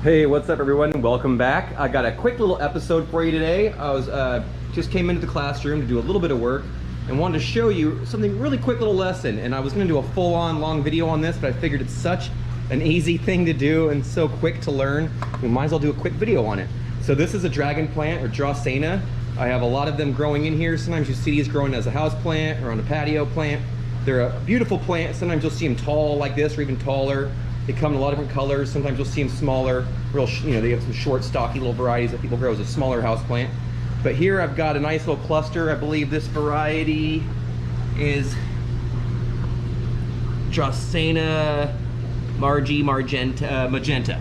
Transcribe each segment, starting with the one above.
Hey, what's up everyone? Welcome back. I got a quick little episode for you today. I was just came into the classroom to do a little bit of work and wanted to show you something really quick little lesson. And I was gonna do a full-on long video on this, but I figured it's such an easy thing to do and so quick to learn, we might as well do a quick video on it. So this is a dragon plant, or Dracena. I have a lot of them growing in here. Sometimes you see these growing as a house plant or on a patio plant. They're a beautiful plant. Sometimes you'll see them tall like this or even taller. They come in a lot of different colors. Sometimes you'll see them smaller, real, they have some short, stocky little varieties that people grow as a smaller house plant. But here I've got a nice little cluster. I believe this variety is Dracena magenta.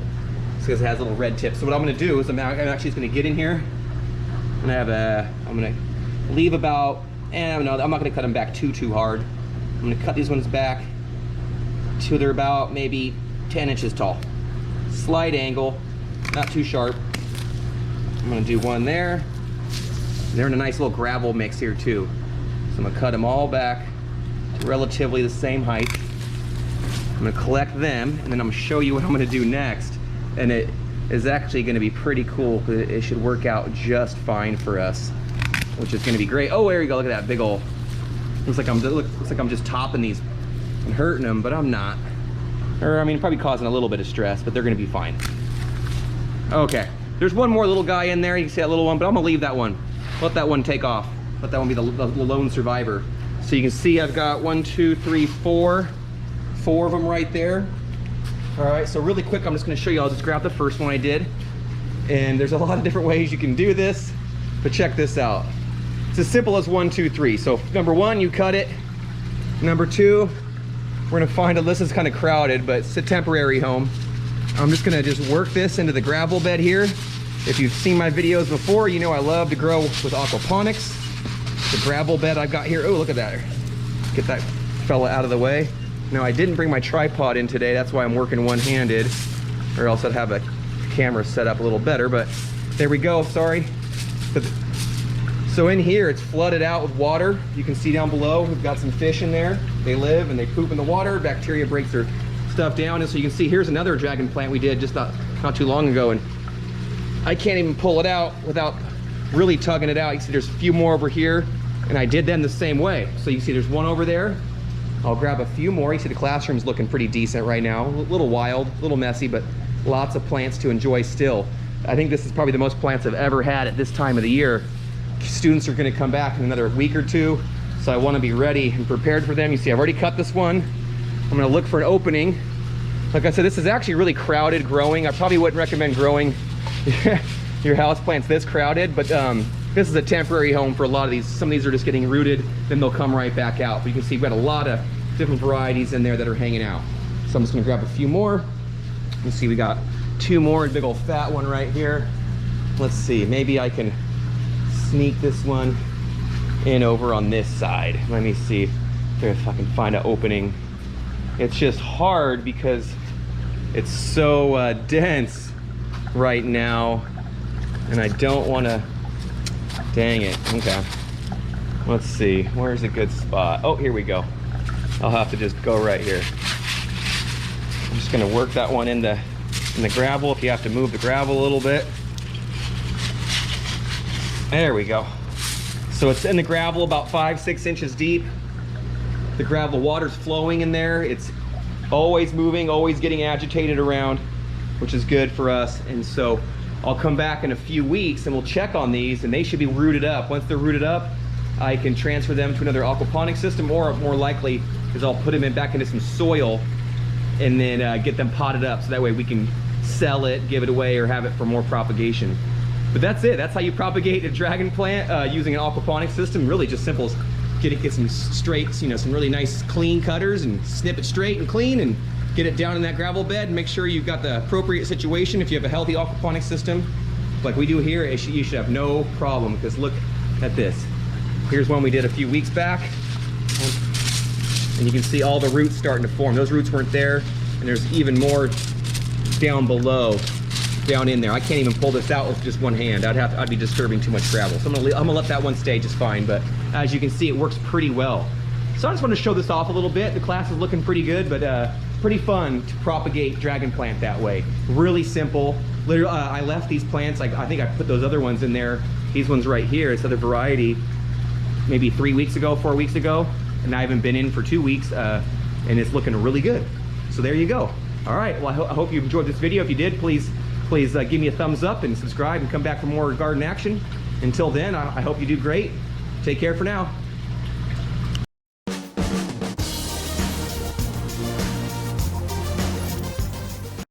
Because it has little red tips. So what I'm gonna do is I'm actually just gonna get in here and I'm gonna leave about, I'm not gonna cut them back too hard. I'm gonna cut these ones back till they're about maybe 10 inches tall. Slight angle, not too sharp. I'm gonna do one there. They're in a nice little gravel mix here too. So I'm gonna cut them all back to relatively the same height. I'm gonna collect them and then I'm gonna show you what I'm gonna do next. And it is actually gonna be pretty cool because it should work out just fine for us, which is gonna be great. Oh, there you go, look at that big ol', looks like I'm just topping these and hurting them, but I'm not. Or I mean, probably causing a little bit of stress, but they're gonna be fine. Okay, there's one more little guy in there. You can see that little one, but I'm gonna leave that one. Let that one take off. Let that one be the lone survivor. So you can see I've got 1, 2, 3, 4 of them right there. All right, so really quick, I'm just gonna show you. I'll just grab the first one I did. And there's a lot of different ways you can do this, but check this out. It's as simple as 1, 2, 3. So number one, you cut it. Number two, we're gonna find this is kind of crowded, but it's a temporary home. I'm just gonna work this into the gravel bed here. If you've seen my videos before, you know I love to grow with aquaponics. The gravel bed I've got here, oh, look at that. Get that fella out of the way. Now I didn't bring my tripod in today, that's why I'm working one-handed, or else I'd have a camera set up a little better, but there we go, sorry. So in here, it's flooded out with water. You can see down below, we've got some fish in there. They live and they poop in the water. Bacteria breaks their stuff down. And so you can see, here's another dragon plant we did just not too long ago. And I can't even pull it out without really tugging it out. You see there's a few more over here, and I did them the same way. So you see there's one over there. I'll grab a few more. You see the classroom's looking pretty decent right now. A little wild, a little messy, but lots of plants to enjoy still. I think this is probably the most plants I've ever had at this time of the year. Students are going to come back in another week or two, so I want to be ready and prepared for them. You see I've already cut this one. I'm going to look for an opening. Like I said, this is actually really crowded growing. I probably wouldn't recommend growing your houseplants this crowded, but this is a temporary home for a lot of these. Some of these are just getting rooted, then they'll come right back out. But you can see we've got a lot of different varieties in there that are hanging out. So I'm just going to grab a few more. You see we got 2 more, a big old fat one right here. Let's see, maybe I can sneak this one in over on this side. Let me see if I can find an opening. It's just hard because it's so dense right now, and I don't want to, dang it. Okay, let's see, where's a good spot? Oh, here we go. I'll have to just go right here. I'm just gonna work that one in the gravel. If you have to move the gravel a little bit. There we go. So it's in the gravel about 5-6 inches deep. The gravel water's flowing in there. It's always moving, always getting agitated around, which is good for us. And so I'll come back in a few weeks and we'll check on these, and they should be rooted up. Once they're rooted up, I can transfer them to another aquaponics system, or more likely is I'll put them back into some soil and then get them potted up, so that way we can sell it, give it away, or have it for more propagation. But that's it. That's how you propagate a dragon plant using an aquaponics system. Really just simple as get some straight, some really nice clean cutters and snip it straight and clean and get it down in that gravel bed and make sure you've got the appropriate situation. If you have a healthy aquaponics system like we do here, you should have no problem, because look at this. Here's one we did a few weeks back, and you can see all the roots starting to form. Those roots weren't there, and there's even more down below, down in there. I can't even pull this out with just one hand. I'd be disturbing too much gravel. So I'm gonna let that one stay just fine, but as you can see, it works pretty well. So I just want to show this off a little bit. The class is looking pretty good, but pretty fun to propagate dragon plant that way. Really simple. Literally, I left these plants, like I think I put those other ones in there. These ones right here, this other variety, maybe 3 weeks ago, 4 weeks ago, and I haven't been in for 2 weeks, and it's looking really good. So there you go. All right, well, I hope you enjoyed this video. If you did, please give me a thumbs up and subscribe and come back for more garden action. Until then, I hope you do great. Take care for now.